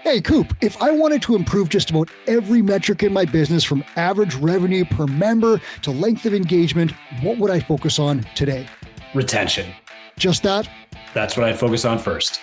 Hey, Coop, if I wanted to improve just about every metric in my business, from average revenue per member to length of engagement, what would I focus on today? Retention. Just that? That's what I focus on first.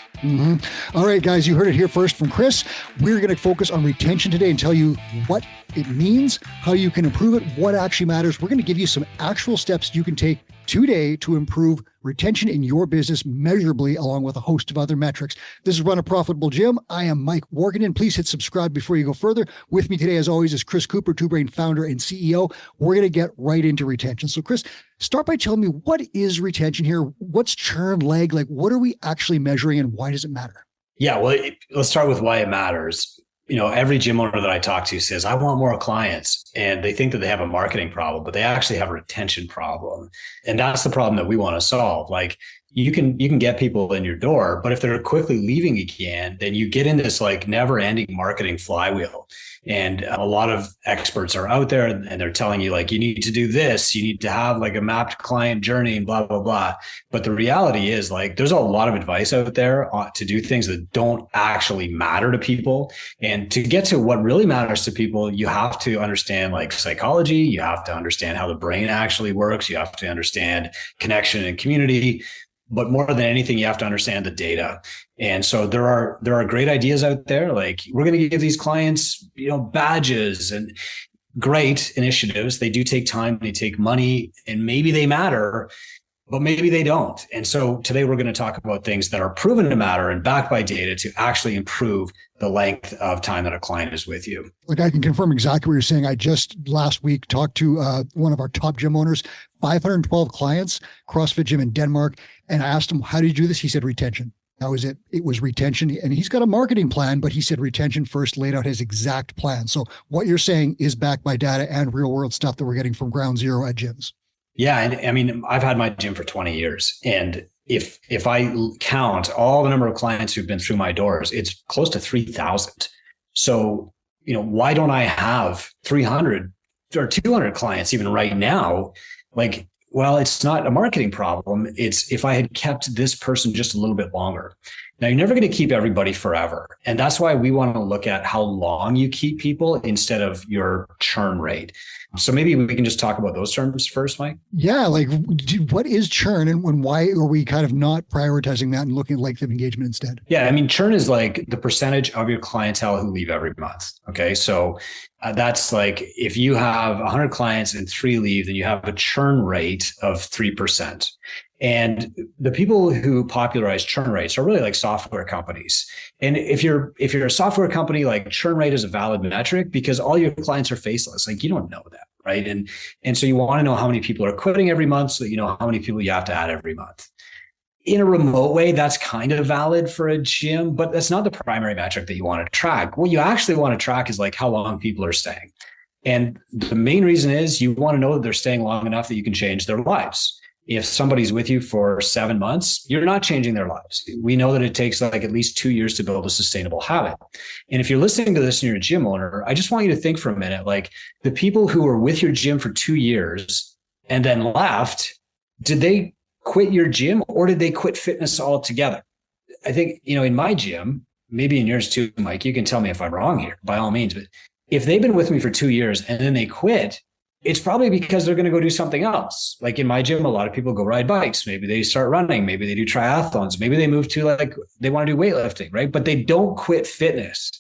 All right, guys, you heard it here first from Chris. We're going to focus on retention today and tell you what it means, how you can improve it, what actually matters. We're going to give you some actual steps you can take today to improve retention in your business measurably, along with a host of other metrics. This is Run a Profitable Gym. I am Mike Warkentin. Please hit subscribe before you go further. With me today, as always, is Chris Cooper, Two Brain founder and CEO. We're going to get right into retention. So Chris, start by telling me, what is retention here? What's churn, lag? Like, what are we actually measuring and why does it matter? Yeah, well, let's start with why it matters. Every gym owner that I talk to says, I want more clients. And they think that they have a marketing problem, but they actually have a retention problem. And that's the problem that we want to solve. Like, you can get people in your door, but if they're quickly leaving again, then you get in this like never ending marketing flywheel. And a lot of experts are out there and they're telling you like, you need to do this, you need to have like a mapped client journey and blah, blah, blah. But the reality is like, there's a lot of advice out there to do things that don't actually matter to people. And to get to what really matters to people, you have to understand like psychology. You have to understand how the brain actually works. You have to understand connection and community. But more than anything, you have to understand the data. And so there are great ideas out there. Like, we're going to give these clients, badges and great initiatives. They do take time, they take money, and maybe they matter, but maybe they don't. And so today we're going to talk about things that are proven to matter and backed by data to actually improve the length of time that a client is with you. Like, I can confirm exactly what you're saying. I just last week talked to one of our top gym owners, 512 clients, CrossFit gym in Denmark. And I asked him, how did you do this? He said, retention. That was it. It was retention. And he's got a marketing plan, but he said retention first, laid out his exact plan. So what you're saying is backed by data and real world stuff that we're getting from ground zero at gyms. Yeah. And I mean, I've had my gym for 20 years. And if I count all the number of clients who've been through my doors, it's close to 3,000. So, why don't I have 300 or 200 clients even right now? Like, well, it's not a marketing problem. It's if I had kept this person just a little bit longer. Now, you're never going to keep everybody forever. And that's why we want to look at how long you keep people instead of your churn rate. So maybe we can just talk about those terms first, Mike. Yeah. Like, what is churn and why are we kind of not prioritizing that and looking at length of engagement instead? Yeah. I mean, churn is like the percentage of your clientele who leave every month. Okay. So that's like, if you have 100 clients and 3 leave, then you have a churn rate of 3%. And the people who popularize churn rates are really like software companies. And if you're a software company, like, churn rate is a valid metric because all your clients are faceless. Like, you don't know that, right? And so you want to know how many people are quitting every month so that you know how many people you have to add every month. In a remote way, that's kind of valid for a gym, but that's not the primary metric that you want to track. What you actually want to track is like how long people are staying. And the main reason is you want to know that they're staying long enough that you can change their lives. If somebody's with you for 7 months, you're not changing their lives. We know that it takes like at least 2 years to build a sustainable habit. And if you're listening to this and you're a gym owner, I just want you to think for a minute, like, the people who were with your gym for 2 years and then left, did they quit your gym or did they quit fitness altogether? I think, in my gym, maybe in yours too, Mike, you can tell me if I'm wrong here, by all means, but if they've been with me for 2 years and then they quit, it's probably because they're going to go do something else. Like in my gym, a lot of people go ride bikes. Maybe they start running. Maybe they do triathlons. Maybe they move to they want to do weightlifting, right? But they don't quit fitness.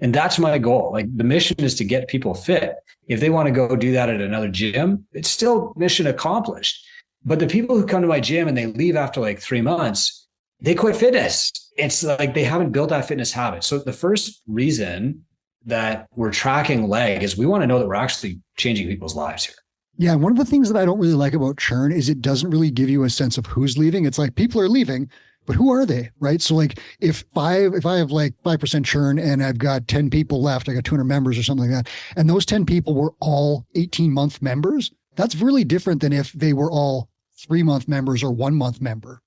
And that's my goal. Like, the mission is to get people fit. If they want to go do that at another gym, it's still mission accomplished. But the people who come to my gym and they leave after like 3 months, they quit fitness. It's like they haven't built that fitness habit. So the first reason that we're tracking leg is we want to know that we're actually changing people's lives here. Yeah. One of the things that I don't really like about churn is it doesn't really give you a sense of who's leaving. It's like, people are leaving, but who are they? Right. So like, if I have like 5% churn and I've got 10 people left, I got 200 members or something like that, and those 10 people were all 18-month members, that's really different than if they were all 3-month members or 1-month member.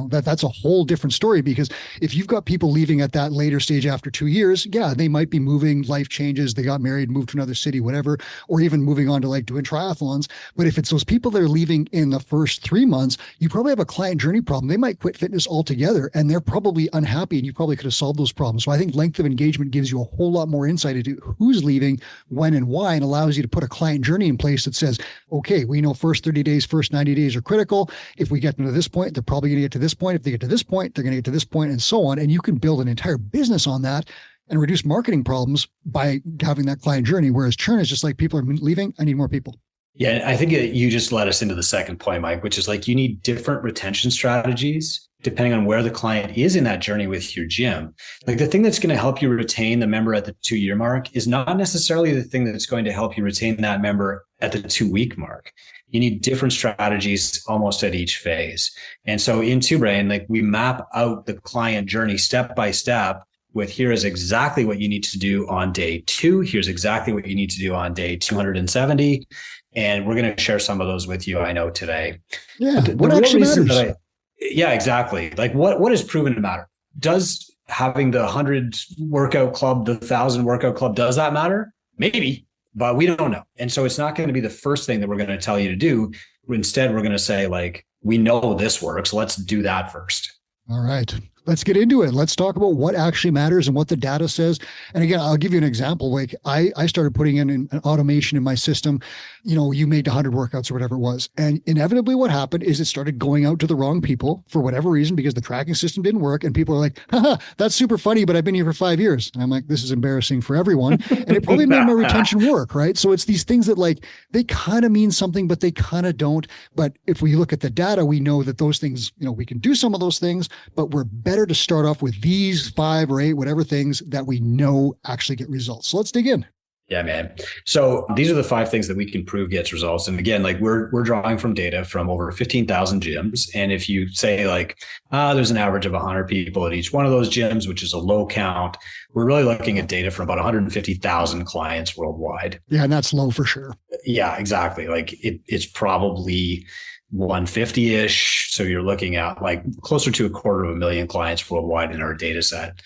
that's a whole different story, because if you've got people leaving at that later stage after 2 years, yeah, they might be moving, life changes, they got married, moved to another city, whatever, or even moving on to like doing triathlons. But if it's those people that are leaving in the first 3 months, you probably have a client journey problem. They might quit fitness altogether and they're probably unhappy, and you probably could have solved those problems. So I think length of engagement gives you a whole lot more insight into who's leaving, when and why, and allows you to put a client journey in place that says, okay, we know first 30 days, first 90 days are critical. If we get them to this point, they're probably going to get to this point. If they get to this point, they're going to get to this point, and so on. And you can build an entire business on that and reduce marketing problems by having that client journey. Whereas churn is just like, people are leaving, I need more people. Yeah, I think you just led us into the second point, Mike, which is like you need different retention strategies depending on where the client is in that journey with your gym. Like the thing that's going to help you retain the member at the 2-year mark is not necessarily the thing that's going to help you retain that member at the 2-week mark. You need different strategies almost at each phase. And so in TwoBrain, like we map out the client journey step by step with, here is exactly what you need to do on day 2. Here's exactly what you need to do on day 270. And we're going to share some of those with you, I know, today. Yeah. What actually matters? Yeah, exactly. Like what is proven to matter? Does having the 100 workout club, the 1,000 workout club, does that matter? Maybe, but we don't know. And so it's not going to be the first thing that we're going to tell you to do. Instead, we're going to say, like, we know this works. Let's do that first. All right. Let's get into it. Let's talk about what actually matters and what the data says. And again, I'll give you an example. Like I started putting in an automation in my system. You made 100 workouts or whatever it was. And inevitably what happened is it started going out to the wrong people for whatever reason, because the tracking system didn't work. And people are like, haha, that's super funny, but I've been here for 5 years. And I'm like, this is embarrassing for everyone. And it probably made my retention work, right? So it's these things that like, they kind of mean something, but they kind of don't. But if we look at the data, we know that those things, we can do some of those things, but we're better to start off with these 5 or 8, whatever things that we know actually get results. So let's dig in. Yeah, man. So these are the 5 things that we can prove gets results. And again, like we're drawing from data from over 15,000 gyms. And if you say like, there's an average of 100 people at each one of those gyms, which is a low count, we're really looking at data from about 150,000 clients worldwide. Yeah, and that's low for sure. Yeah, exactly. Like it's probably 150-ish. So you're looking at like closer to 250,000 clients worldwide in our data set.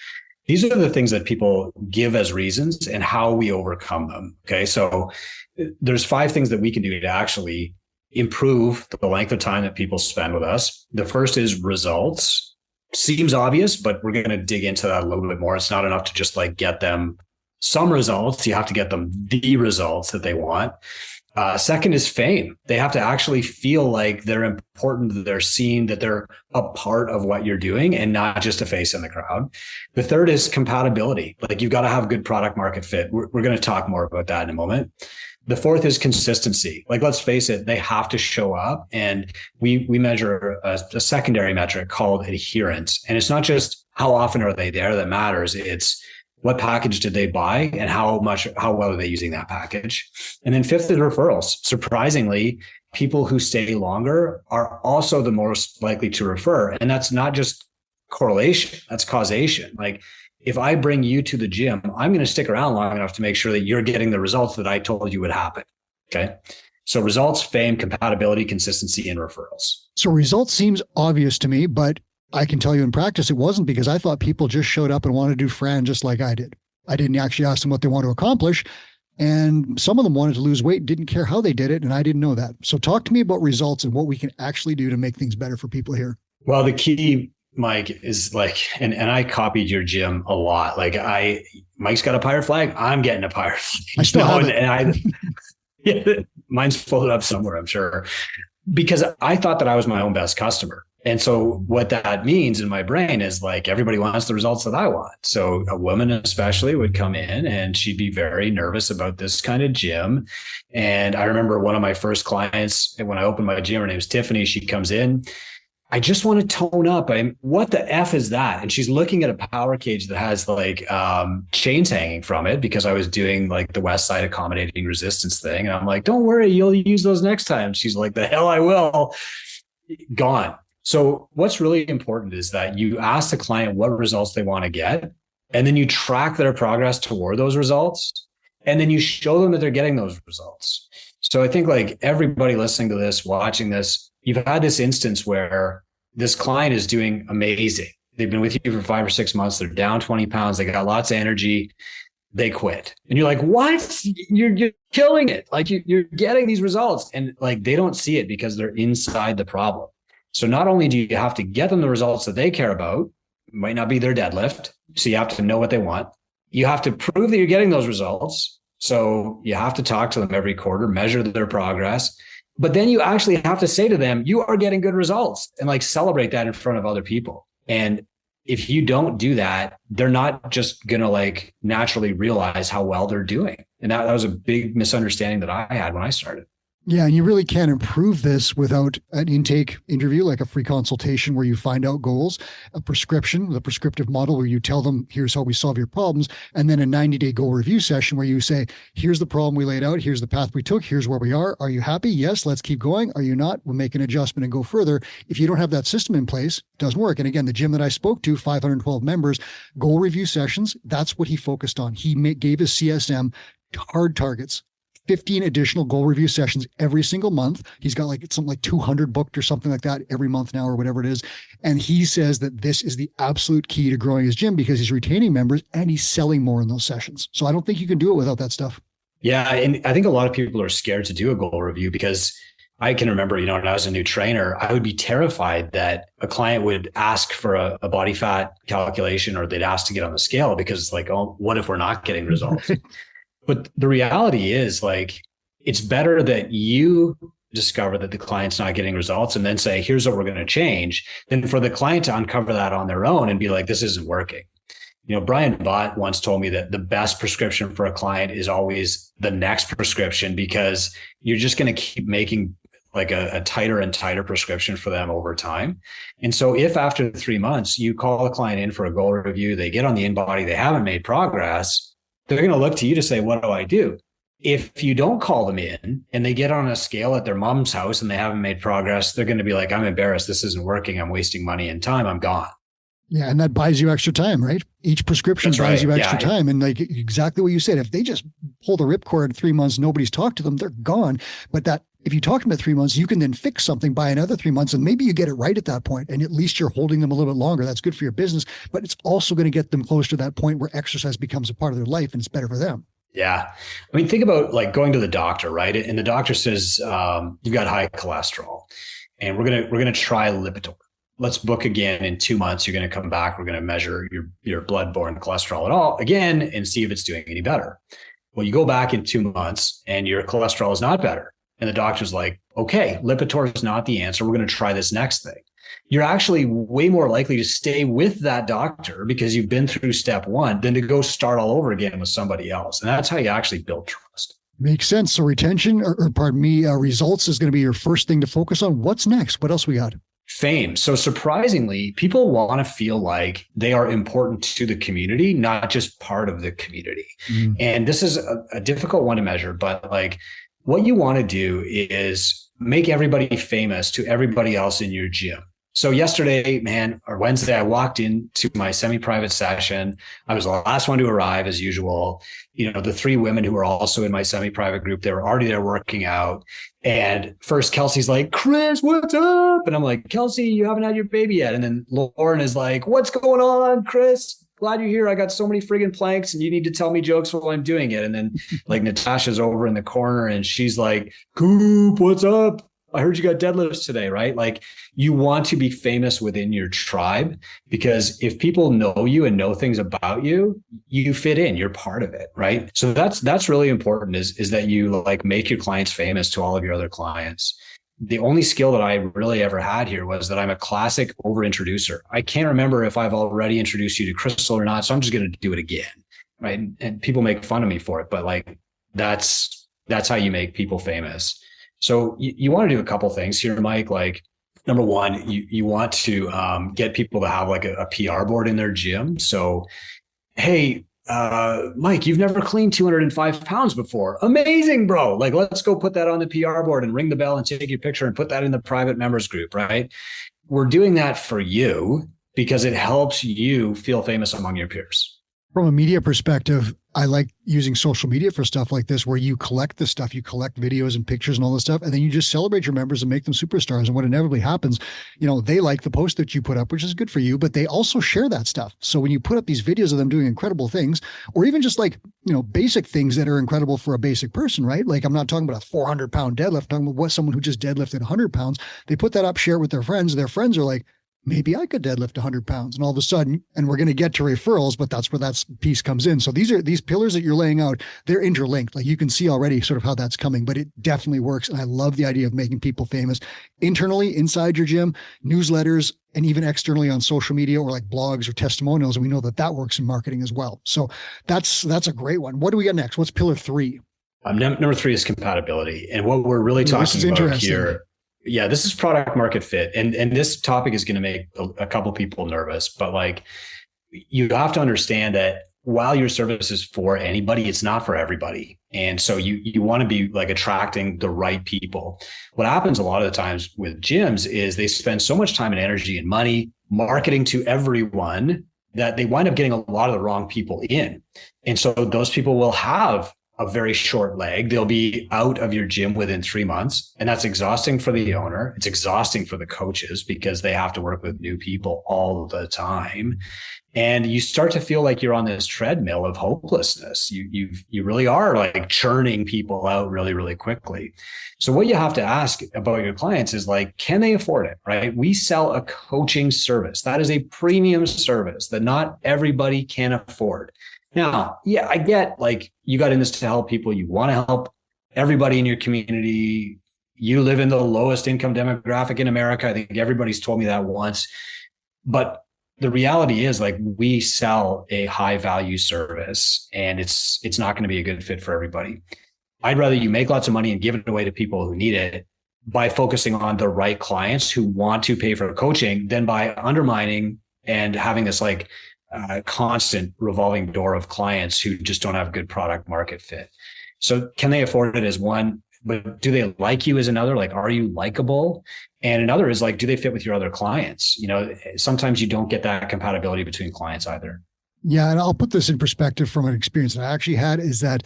These are the things that people give as reasons and how we overcome them. Okay. So there's 5 things that we can do to actually improve the length of time that people spend with us. The first is results. Seems obvious, but we're going to dig into that a little bit more. It's not enough to just like get them some results. You have to get them the results that they want. Second is fame. They have to actually feel like they're important, that they're seen, that they're a part of what you're doing and not just a face in the crowd. The third is compatibility. Like you've got to have good product market fit. We're going to talk more about that in a moment. The fourth is consistency. Like, let's face it, they have to show up, and we measure a secondary metric called adherence. And it's not just how often are they there that matters. It's what package did they buy and how well are they using that package? And then fifth is referrals. Surprisingly, people who stay longer are also the most likely to refer. And that's not just correlation, that's causation. Like if I bring you to the gym, I'm going to stick around long enough to make sure that you're getting the results that I told you would happen. Okay. So results, fame, compatibility, consistency, and referrals. So results seems obvious to me, but I can tell you in practice, it wasn't, because I thought people just showed up and wanted to do Fran just like I did. I didn't actually ask them what they want to accomplish. And some of them wanted to lose weight, didn't care how they did it. And I didn't know that. So talk to me about results and what we can actually do to make things better for people here. Well, the key, Mike, is like, and I copied your gym a lot. Like Mike's got a pirate flag. I'm getting a pirate flag. I still have it. And yeah, mine's folded up somewhere, I'm sure, because I thought that I was my own best customer. And so what that means in my brain is like, everybody wants the results that I want. So a woman especially would come in and she'd be very nervous about this kind of gym. And I remember one of my first clients, when I opened my gym, her name is Tiffany. She comes in, I just want to tone up. What the F is that? And she's looking at a power cage that has like chains hanging from it, because I was doing like the West Side accommodating resistance thing. And I'm like, don't worry, you'll use those next time. She's like, the hell I will. Gone. So what's really important is that you ask the client what results they want to get, and then you track their progress toward those results, and then you show them that they're getting those results. So I think like everybody listening to this, watching this, you've had this instance where this client is doing amazing. They've been with you for 5 or 6 months. They're down 20 pounds. They got lots of energy. They quit. And you're like, what? You're killing it. Like you're getting these results. And like, they don't see it because they're inside the problem. So not only do you have to get them the results that they care about, might not be their deadlift. So you have to know what they want. You have to prove that you're getting those results. So you have to talk to them every quarter, measure their progress. But then you actually have to say to them, you are getting good results, and like celebrate that in front of other people. And if you don't do that, they're not just going to like naturally realize how well they're doing. And that was a big misunderstanding that I had when I started. Yeah. And you really can't improve this without an intake interview, like a free consultation where you find out goals, a prescription, the prescriptive model where you tell them, here's how we solve your problems. And then a 90-day goal review session where you say, here's the problem we laid out. Here's the path we took. Here's where we are. Are you happy? Yes. Let's keep going. Are you not? We'll make an adjustment and go further. If you don't have that system in place, it doesn't work. And again, the gym that I spoke to, 512 members, goal review sessions, that's what he focused on. He gave his CSM hard targets. 15 additional goal review sessions every single month. He's got like something like 200 booked or something like that every month now or whatever it is. And he says that this is the absolute key to growing his gym because he's retaining members and he's selling more in those sessions. So I don't think you can do it without that stuff. Yeah. And I think a lot of people are scared to do a goal review because I can remember, when I was a new trainer, I would be terrified that a client would ask for a body fat calculation or they'd ask to get on the scale because it's like, oh, what if we're not getting results? But the reality is like, it's better that you discover that the client's not getting results and then say, here's what we're going to change, than for the client to uncover that on their own and be like, this isn't working. Brian Bott once told me that the best prescription for a client is always the next prescription because you're just going to keep making like a tighter and tighter prescription for them over time. And so if after 3 months you call a client in for a goal review, they get on the InBody, they haven't made progress, they're going to look to you to say, what do I do? If you don't call them in and they get on a scale at their mom's house and they haven't made progress, they're going to be like, I'm embarrassed. This isn't working. I'm wasting money and time. I'm gone. Yeah. And that buys you extra time, right? Each prescription buys you extra time. And like exactly what you said, if they just pull the ripcord 3 months, nobody's talked to them, they're gone. But that if you talk to them at 3 months, you can then fix something by another 3 months. And maybe you get it right at that point, and at least you're holding them a little bit longer. That's good for your business, but it's also going to get them closer to that point where exercise becomes a part of their life and it's better for them. Yeah. I mean, think about like going to the doctor, right? And the doctor says, you've got high cholesterol and we're going to try Lipitor. Let's book again in 2 months. You're going to come back. We're going to measure your blood-borne cholesterol at all again and see if it's doing any better. Well, you go back in 2 months and your cholesterol is not better. And the doctor's like, okay, Lipitor is not the answer. We're going to try this next thing. You're actually way more likely to stay with that doctor because you've been through step one than to go start all over again with somebody else. And that's how you actually build trust. Makes sense. So retention results is going to be your first thing to focus on. What's next? What else we got? Fame. So surprisingly, people want to feel like they are important to the community, not just part of the community. And this is a difficult one to measure, but like what you want to do is make everybody famous to everybody else in your gym. So yesterday, Wednesday, I walked into my semi-private session. I was the last one to arrive as usual. The 3 women who were also in my semi-private group, they were already there working out. And first Kelsey's like, Chris, what's up? And I'm like, Kelsey, you haven't had your baby yet. And then Lauren is like, what's going on, Chris? Glad you're here. I got so many friggin' planks and you need to tell me jokes while I'm doing it. And then like Natasha's over in the corner and she's like, Coop, what's up? I heard you got deadlifts today, right? Like you want to be famous within your tribe because if people know you and know things about you, you fit in, you're part of it, right? So that's really important is that you like make your clients famous to all of your other clients. The only skill that I really ever had here was that I'm a classic over-introducer. I can't remember if I've already introduced you to Crystal or not, so I'm just going to do it again, right? And people make fun of me for it, but like that's how you make people famous. So you want to do a couple things here, Mike. Like number one, you want to get people to have like a PR board in their gym. So, hey, Mike, you've never cleaned 205 pounds before. Amazing, bro. Like, let's go put that on the PR board and ring the bell and take your picture and put that in the private members group, right? We're doing that for you because it helps you feel famous among your peers. From a media perspective, I like using social media for stuff like this, where you collect the stuff, you collect videos and pictures and all this stuff, and then you just celebrate your members and make them superstars. And what inevitably happens, they like the post that you put up, which is good for you, but they also share that stuff. So when you put up these videos of them doing incredible things, or even just like, basic things that are incredible for a basic person, right? Like I'm not talking about a 400-pound deadlift, I'm talking about what someone who just deadlifted 100 pounds, they put that up, share it with their friends. Their friends are like, maybe I could deadlift 100 pounds. And all of a sudden, and we're going to get to referrals, but that's where that piece comes in. So these pillars that you're laying out, they're interlinked. Like you can see already sort of how that's coming, but it definitely works. And I love the idea of making people famous internally inside your gym, newsletters, and even externally on social media or like blogs or testimonials. And we know that works in marketing as well. So that's a great one. What do we got next? What's pillar 3? Number 3 is compatibility. And what we're really talking about here. Yeah, this is product market fit. And this topic is going to make a couple people nervous, but like you have to understand that while your service is for anybody, it's not for everybody. And so you want to be like attracting the right people. What happens a lot of the times with gyms is they spend so much time and energy and money marketing to everyone that they wind up getting a lot of the wrong people in. And so those people will have a very short leg. They'll be out of your gym within 3 months. And that's exhausting for the owner. It's exhausting for the coaches because they have to work with new people all the time. And you start to feel like you're on this treadmill of hopelessness. You really are like churning people out really, really quickly. So what you have to ask about your clients is like, can they afford it, right? We sell a coaching service. That is a premium service that not everybody can afford. Now, yeah, I get like you got in this to help people. You want to help everybody in your community. You live in the lowest income demographic in America. I think everybody's told me that once. But the reality is like we sell a high value service and it's not going to be a good fit for everybody. I'd rather you make lots of money and give it away to people who need it by focusing on the right clients who want to pay for coaching than by undermining and having this like constant revolving door of clients who just don't have good product market fit. So can they afford it as one, but do they like you as another? Like, are you likable? And another is like, do they fit with your other clients? Sometimes you don't get that compatibility between clients either. Yeah. And I'll put this in perspective from an experience that I actually had is that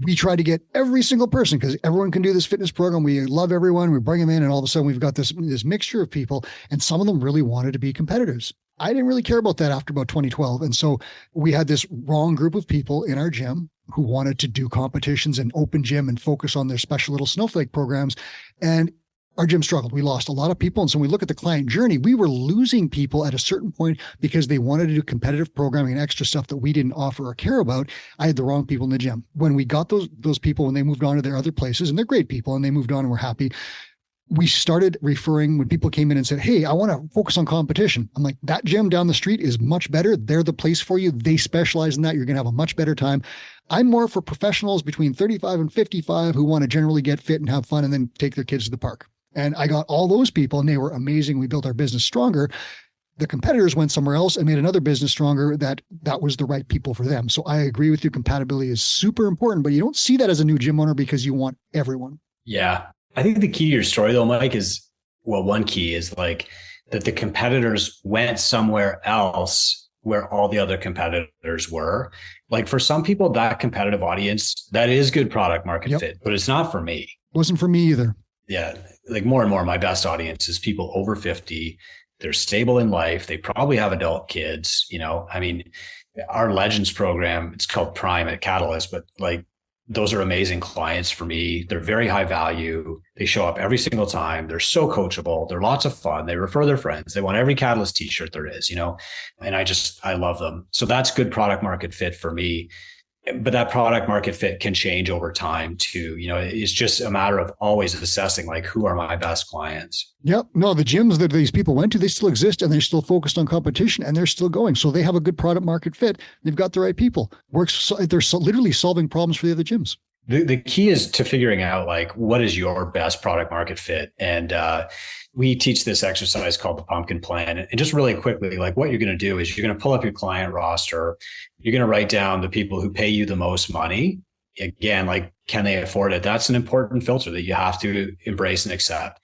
we try to get every single person because everyone can do this fitness program. We love everyone. We bring them in and all of a sudden we've got this mixture of people and some of them really wanted to be competitors. I didn't really care about that after about 2012. And so we had this wrong group of people in our gym who wanted to do competitions and open gym and focus on their special little snowflake programs. And our gym struggled. We lost a lot of people. And so when we look at the client journey, we were losing people at a certain point because they wanted to do competitive programming and extra stuff that we didn't offer or care about. I had the wrong people in the gym. When we got those people, when they moved on to their other places, and they're great people and they moved on and we're happy, we started referring when people came in and said, hey, I want to focus on competition. I'm like, that gym down the street is much better. They're the place for you. They specialize in that. You're going to have a much better time. I'm more for professionals between 35 and 55 who want to generally get fit and have fun and then take their kids to the park. And I got all those people and they were amazing. We built our business stronger. The competitors went somewhere else and made another business stronger that was the right people for them. So I agree with you. Compatibility is super important, but you don't see that as a new gym owner because you want everyone. Yeah. I think the key to your story though, Mike, is, well, one key is like that the competitors went somewhere else where all the other competitors were. Like for some people, that competitive audience, that is good product market fit, but it's not for me. Wasn't for me either. Yeah. Like more and more, my best audience is people over 50. They're stable in life. They probably have adult kids. I mean, our Legends program, it's called Prime at Catalyst, but like, those are amazing clients for me. They're very high value. They show up every single time. They're so coachable. They're lots of fun. They refer their friends. They want every Catalyst t-shirt there is, and I love them. So that's good product market fit for me. But that product market fit can change over time too. It's just a matter of always assessing like, who are my best clients? Yep. No, the gyms that these people went to, they still exist and they're still focused on competition and they're still going. So they have a good product market fit. They've got the right people. They're literally solving problems for the other gyms. The key is to figuring out like, what is your best product market fit? And we teach this exercise called the pumpkin plan. And just really quickly, like what you're going to do is you're going to pull up your client roster. You're going to write down the people who pay you the most money. Again, like, can they afford it? That's an important filter that you have to embrace and accept.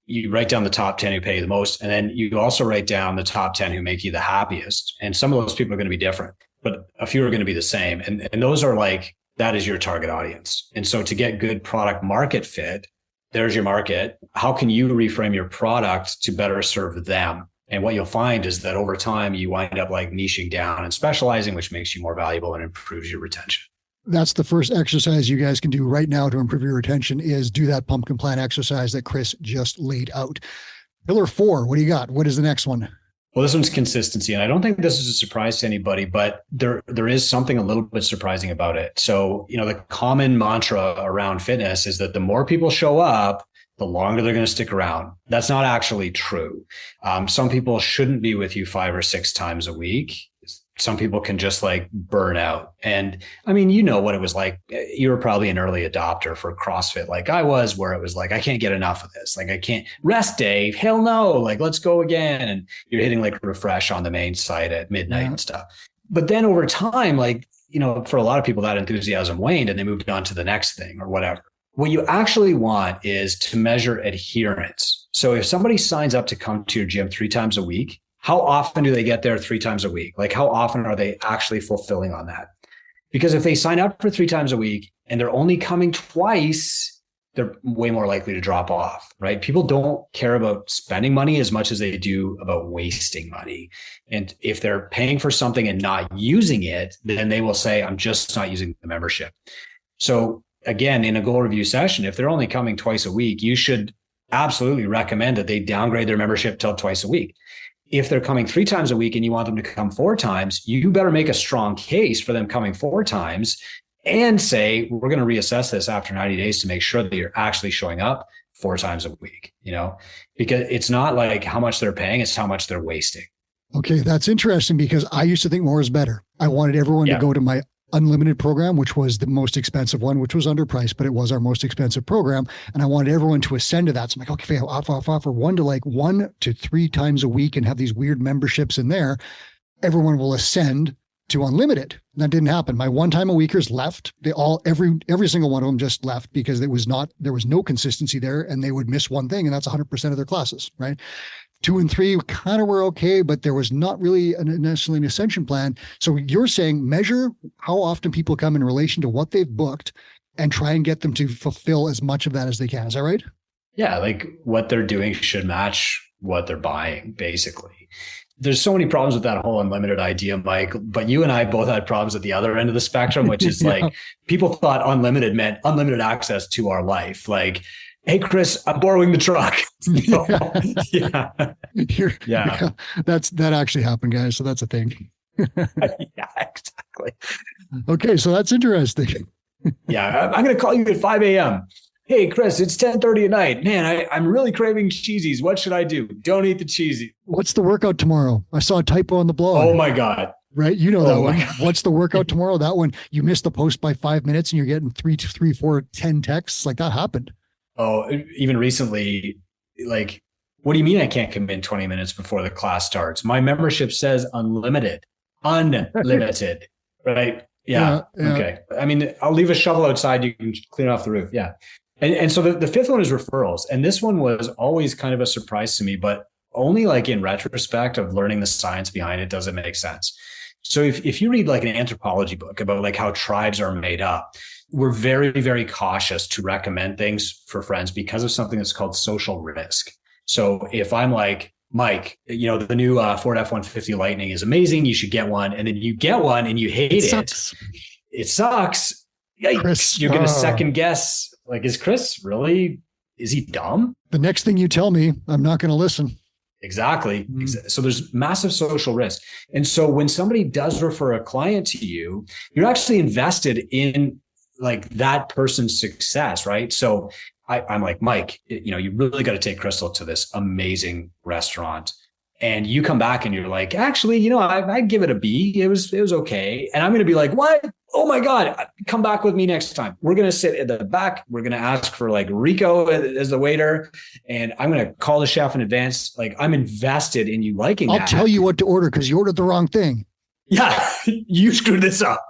You write down the top 10 who pay you the most. And then you also write down the top 10 who make you the happiest. And some of those people are going to be different. but a few are going to be the same. And those are like, that is your target audience. And so to get good product market fit, there's your market. How can you reframe your product to better serve them? And what you'll find is that over time, you wind up like niching down and specializing, which makes you more valuable and improves your retention. That's the first exercise you guys can do right now to improve your retention, is do that pumpkin plan exercise that Chris just laid out. Pillar 4, what do you got? What is the next one? Well, this one's consistency. And I don't think this is a surprise to anybody, but there is something a little bit surprising about it. So, the common mantra around fitness is that the more people show up, the longer they're going to stick around. That's not actually true. Some people shouldn't be with you 5 or 6 times a week. Some people can just like burn out. And I mean, what it was like. You were probably an early adopter for CrossFit, like I was, where it was like, I can't get enough of this. Like I can't rest day. Hell no. Like, let's go again. And you're hitting like refresh on the main site at midnight and stuff. But then over time, like, for a lot of people, that enthusiasm waned and they moved on to the next thing or whatever. What you actually want is to measure adherence. So if somebody signs up to come to your gym 3 times a week, how often do they get there 3 times a week? Like, how often are they actually fulfilling on that? Because if they sign up for 3 times a week and they're only coming twice, they're way more likely to drop off, right? People don't care about spending money as much as they do about wasting money. And if they're paying for something and not using it, then they will say, I'm just not using the membership. So again, in a goal review session, if they're only coming twice a week, you should absolutely recommend that they downgrade their membership till twice a week. If they're coming 3 times a week and you want them to come 4 times, you better make a strong case for them coming 4 times and say, we're going to reassess this after 90 days to make sure that you're actually showing up 4 times a week, because it's not like how much they're paying, it's how much they're wasting. Okay. That's interesting, because I used to think more is better. I wanted everyone to go to my unlimited program, which was the most expensive one, which was underpriced, but it was our most expensive program. And I wanted everyone to ascend to that. So I'm like, okay, offer 1 to like 1 to 3 times a week and have these weird memberships in there. Everyone will ascend to unlimited. And that didn't happen. My 1 time a weekers left. They all, every single one of them just left because there was no consistency there, and they would miss one thing. And that's 100% of their classes, right? 2 and 3 kind of were okay, but there was not really necessarily an ascension plan. So you're saying measure how often people come in relation to what they've booked and try and get them to fulfill as much of that as they can. Is that right? Yeah. Like what they're doing should match what they're buying, basically. There's so many problems with that whole unlimited idea, Mike, but you and I both had problems at the other end of the spectrum, which is like people thought unlimited meant unlimited access to our life. Like, hey, Chris, I'm borrowing the truck. Yeah. That actually happened, guys. So that's a thing. Yeah, exactly. Okay. So that's interesting. Yeah. I'm going to call you at 5 a.m. Hey, Chris, it's 10:30 at night. Man, I'm really craving cheesies. What should I do? Don't eat the cheesy. What's the workout tomorrow? I saw a typo on the blog. Oh my God. Right. That one. What's the workout tomorrow? That one, you missed the post by 5 minutes and you're getting 3, 4, 10 texts. Like that happened. Oh, even recently, like, what do you mean I can't come in 20 minutes before the class starts? My membership says unlimited, right? Yeah. Okay. I mean, I'll leave a shovel outside. You can clean off the roof. Yeah. And so the 5th one is referrals. And this one was always kind of a surprise to me, but only like in retrospect of learning the science behind it, does it make sense? So if you read like an anthropology book about like how tribes are made up, we're very, very cautious to recommend things for friends because of something that's called social risk. So if I'm like, Mike, the new Ford F-150 Lightning is amazing, you should get one. And then you get one and you hate it. It sucks. Yikes. Chris, you're going to second guess. Like, is he dumb? The next thing you tell me, I'm not going to listen. Exactly. So there's massive social risk. And so when somebody does refer a client to you, you're actually invested in like that person's success, right? So I'm like, Mike, you really got to take Crystal to this amazing restaurant. And you come back and you're like, actually, I'd give it a B. It was okay. And I'm going to be like, what? Oh my God, come back with me next time. We're going to sit at the back. We're going to ask for like Rico as the waiter. And I'm going to call the chef in advance. Like, I'm invested in you liking that. I'll tell you what to order because you ordered the wrong thing. Yeah, you screwed this up.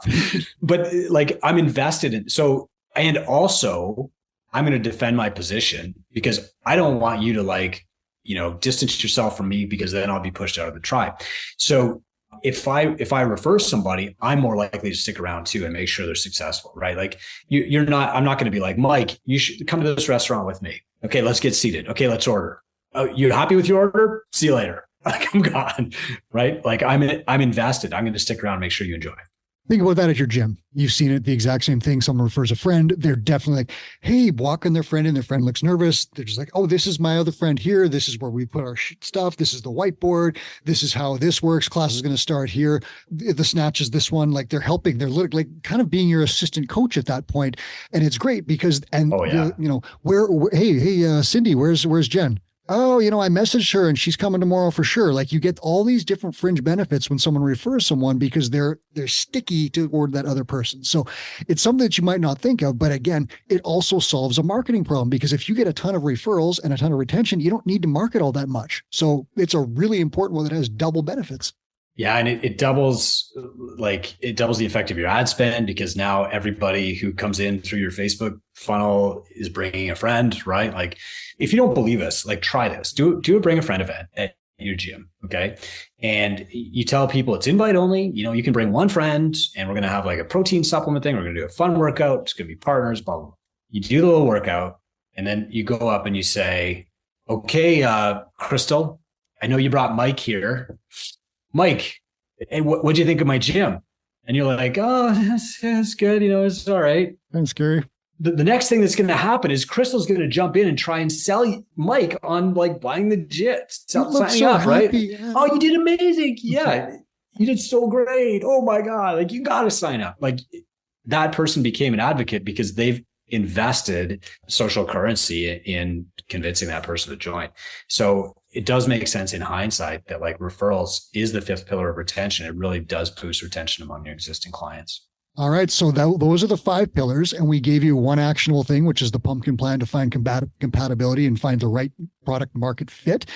But like, I'm invested in. So, and also I'm going to defend my position because I don't want you to like, distance yourself from me because then I'll be pushed out of the tribe. So If I refer somebody, I'm more likely to stick around too and make sure they're successful, right? Like you're not, I'm not going to be like, Mike, you should come to this restaurant with me. Okay, let's get seated. Okay, let's order. Oh, you're happy with your order? See you later. Like I'm gone, right? Like I'm invested. I'm going to stick around and make sure you enjoy. Think about that at your gym. You've seen it, the exact same thing. Someone refers a friend. They're definitely like, hey, walking their friend, and their friend looks nervous. They're just like, oh, this is my other friend here. This is where we put our stuff. This is the whiteboard. This is how this works. Class is going to start here. The snatch is this one. Like they're helping. They're literally like kind of being your assistant coach at that point. And it's great because, and hey, Cindy, where's Jen? Oh, I messaged her and she's coming tomorrow for sure. Like you get all these different fringe benefits when someone refers someone because they're sticky toward that other person. So it's something that you might not think of, but again, it also solves a marketing problem because if you get a ton of referrals and a ton of retention, you don't need to market all that much. So it's a really important one that has double benefits. Yeah. And it doubles the effect of your ad spend because now everybody who comes in through your Facebook funnel is bringing a friend, right? Like if you don't believe us, like try this, do a bring a friend event at your gym. Okay. And you tell people it's invite only, you can bring one friend and we're going to have like a protein supplement thing. We're going to do a fun workout. It's going to be partners, blah, blah, blah. You do the little workout and then you go up and you say, okay, Crystal, I know you brought Mike here. Mike, and what do you think of my gym? And you're like, oh, that's good. It's all right. Thanks, Gary. The next thing that's going to happen is Crystal's going to jump in and try and sell Mike on like buying the gym, signing up, right? Yeah. Oh, you did amazing. Yeah, you did so great. Oh my God. Like you got to sign up. Like that person became an advocate because they've invested social currency in convincing that person to join. So it does make sense in hindsight that like referrals is the fifth pillar of retention. It really does boost retention among your existing clients. All right. So those are the 5 pillars. And we gave you one actionable thing, which is the pumpkin plan to find compatibility and find the right product market fit.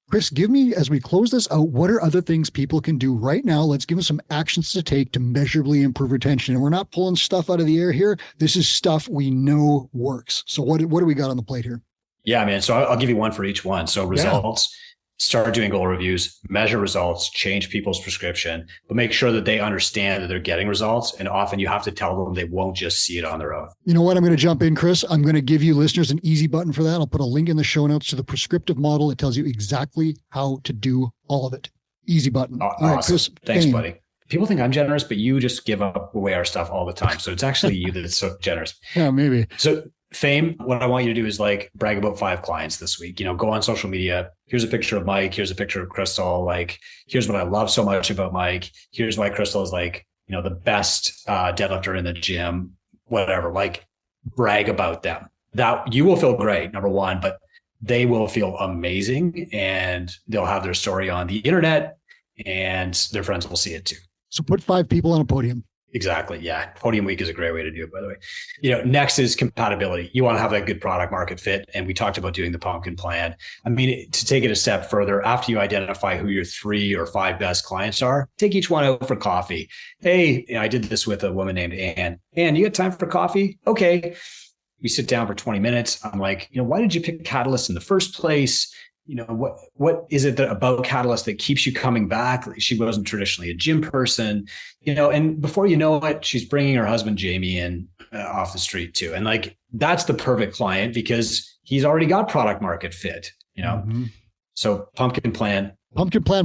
Chris, give me, as we close this out, what are other things people can do right now? Let's give them some actions to take to measurably improve retention. And we're not pulling stuff out of the air here. This is stuff we know works. So what do we got on the plate here? Yeah, man. So I'll give you one for each one. So results, start doing goal reviews, measure results, change people's prescription, but make sure that they understand that they're getting results. And often you have to tell them they won't just see it on their own. You know what? I'm going to jump in, Chris. I'm going to give you listeners an easy button for that. I'll put a link in the show notes to the prescriptive model. It tells you exactly how to do all of it. Easy button. Awesome. All right, Chris. Thanks, buddy. People think I'm generous, but you just give away our stuff all the time. So it's actually you that's so generous. Yeah, maybe. So Fame, what I want you to do is like brag about 5 clients this week. Go on social media. Here's a picture of Mike. Here's a picture of Crystal. Like, here's what I love so much about Mike. Here's why Crystal is like, the best deadlifter in the gym, whatever. Like, brag about them. That you will feel great, number one, but they will feel amazing and they'll have their story on the internet and their friends will see it too. So put 5 people on a podium. Exactly. Yeah. Podium week is a great way to do it, by the way. Next is compatibility. You want to have that good product market fit. And we talked about doing the pumpkin plan. I mean, to take it a step further, after you identify who your 3 or 5 best clients are, take each one out for coffee. Hey, I did this with a woman named Anne. Anne, you got time for coffee? Okay. We sit down for 20 minutes. I'm like, why did you pick Catalyst in the first place? What is it about Catalyst that keeps you coming back? She wasn't traditionally a gym person, and before you know it, she's bringing her husband, Jamie, in off the street too. And like, that's the perfect client because he's already got product market fit, Mm-hmm. So pumpkin plan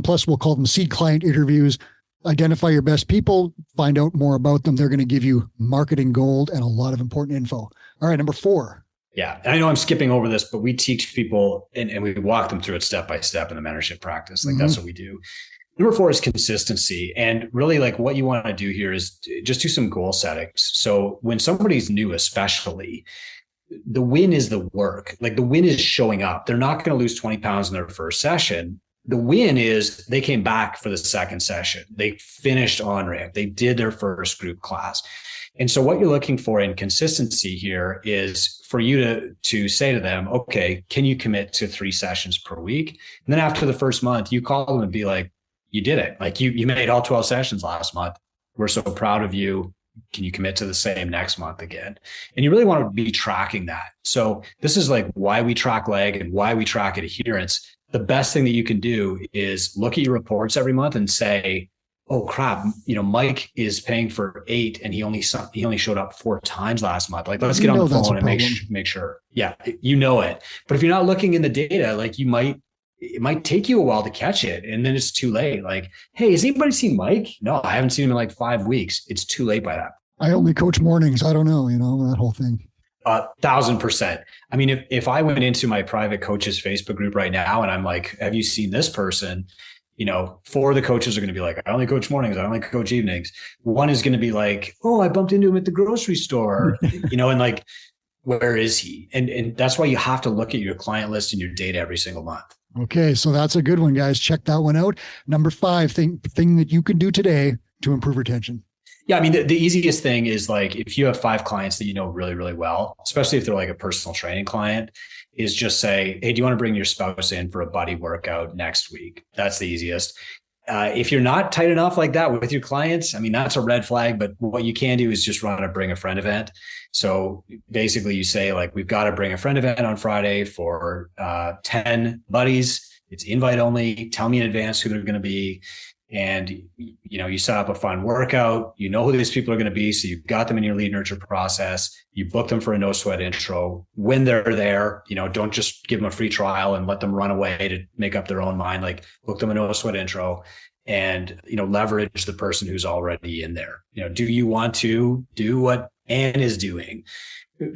plus we'll call them seed client interviews. Identify your best people, find out more about them. They're going to give you marketing gold and a lot of important info. All right. Number 4. Yeah. And I know I'm skipping over this, but we teach people and we walk them through it step by step in the mentorship practice. Like that's what we do. Number 4 is consistency. And really like what you want to do here is just do some goal settings. So when somebody's new, especially, the win is the work. Like the win is showing up. They're not going to lose 20 pounds in their first session. The win is they came back for the second session. They finished on-ramp. They did their first group class. And so what you're looking for in consistency here is for you to say to them, okay, can you commit to 3 sessions per week? And then after the first month, you call them and be like, you did it. Like you made all 12 sessions last month. We're so proud of you. Can you commit to the same next month again? And you really want to be tracking that. So this is like why we track leg and why we track adherence. The best thing that you can do is look at your reports every month and say, oh crap, Mike is paying for 8 and he only showed up 4 times last month. Like, let's get on the phone and make sure. Yeah, it. But if you're not looking in the data, like it might take you a while to catch it. And then it's too late. Like, hey, has anybody seen Mike? No, I haven't seen him in like 5 weeks. It's too late by that. I only coach mornings. I don't know, that whole thing. 1,000%. I mean, if I went into my private coaches Facebook group right now and I'm like, have you seen this person? 4 of the coaches are going to be like, I only coach mornings. I only coach evenings. One is going to be like, oh, I bumped into him at the grocery store, and like, where is he? And that's why you have to look at your client list and your data every single month. Okay. So that's a good one, guys. Check that one out. Number 5 thing that you can do today to improve retention. Yeah. I mean, the easiest thing is like, if you have 5 clients that you know really, really well, especially if they're like a personal training client, is just say, hey, do you want to bring your spouse in for a buddy workout next week? That's the easiest. If you're not tight enough like that with your clients, I mean, that's a red flag, but what you can do is just run a bring a friend event. So basically you say like, we've got a bring a friend event on Friday for 10 buddies. It's invite only. Tell me in advance who they're going to be. And, you set up a fun workout, who these people are going to be. So you've got them in your lead nurture process. You book them for a no sweat intro. When they're there, don't just give them a free trial and let them run away to make up their own mind. Like, book them a no sweat intro and, leverage the person who's already in there. Do you want to do what Anne is doing?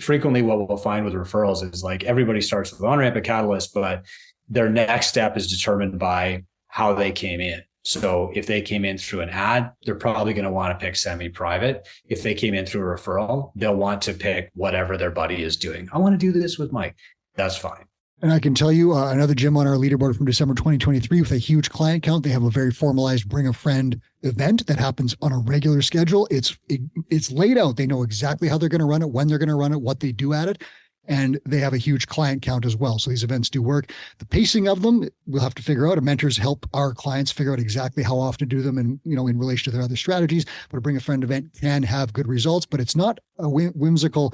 Frequently what we'll find with referrals is like, everybody starts with on-ramp at Catalyst, but their next step is determined by how they came in. So if they came in through an ad, they're probably going to want to pick semi-private. If they came in through a referral, they'll want to pick whatever their buddy is doing. I want to do this with Mike. That's fine. And I can tell you another gym on our leaderboard from December 2023 with a huge client count. They have a very formalized bring a friend event that happens on a regular schedule. It's laid out. They know exactly how they're going to run it, when they're going to run it, what they do at it. And they have a huge client count as well. So these events do work. The pacing of them, we'll have to figure out. Our mentors help our clients figure out exactly how often to do them and, in relation to their other strategies. But a bring a friend event can have good results, but it's not a whimsical,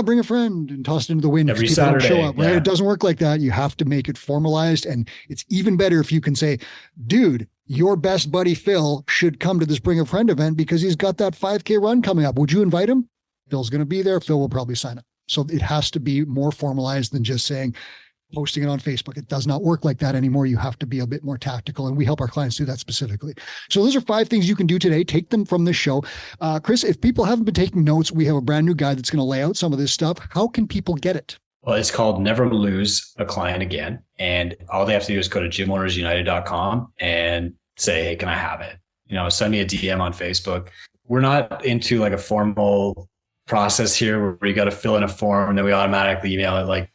bring a friend and toss it into the wind. Every Saturday. Show up, right? Yeah. It doesn't work like that. You have to make it formalized. And it's even better if you can say, dude, your best buddy, Phil, should come to this bring a friend event because he's got that 5K run coming up. Would you invite him? Phil's going to be there. Phil will probably sign up. So it has to be more formalized than just saying, posting it on Facebook. It does not work like that anymore. You have to be a bit more tactical, and we help our clients do that specifically. So those are 5 things you can do today. Take them from this show. Chris, if people haven't been taking notes, we have a brand new guide that's going to lay out some of this stuff. How can people get it? Well, it's called Never Lose a Client Again. And all they have to do is go to gymownersunited.com and say, hey, can I have it? Send me a DM on Facebook. We're not into like a formal process here where you got to fill in a form and then we automatically email it. Like,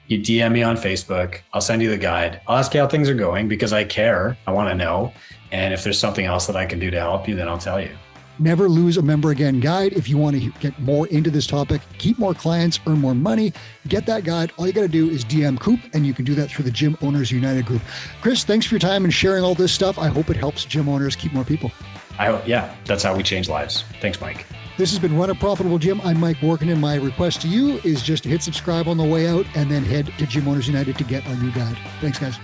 you DM me on Facebook, I'll send you the guide. I'll ask you how things are going because I care. I want to know. And if there's something else that I can do to help you, then I'll tell you. Never Lose a Member Again guide. If you want to get more into this topic, keep more clients, earn more money, get that guide. All you got to do is DM Coop, and you can do that through the Gym Owners United group. Chris, thanks for your time and sharing all this stuff. I hope it helps gym owners keep more people. Yeah, that's how we change lives. Thanks, Mike. This has been Run a Profitable Gym. I'm Mike Warkentin. My request to you is just to hit subscribe on the way out and then head to Gym Owners United to get our new guide. Thanks, guys.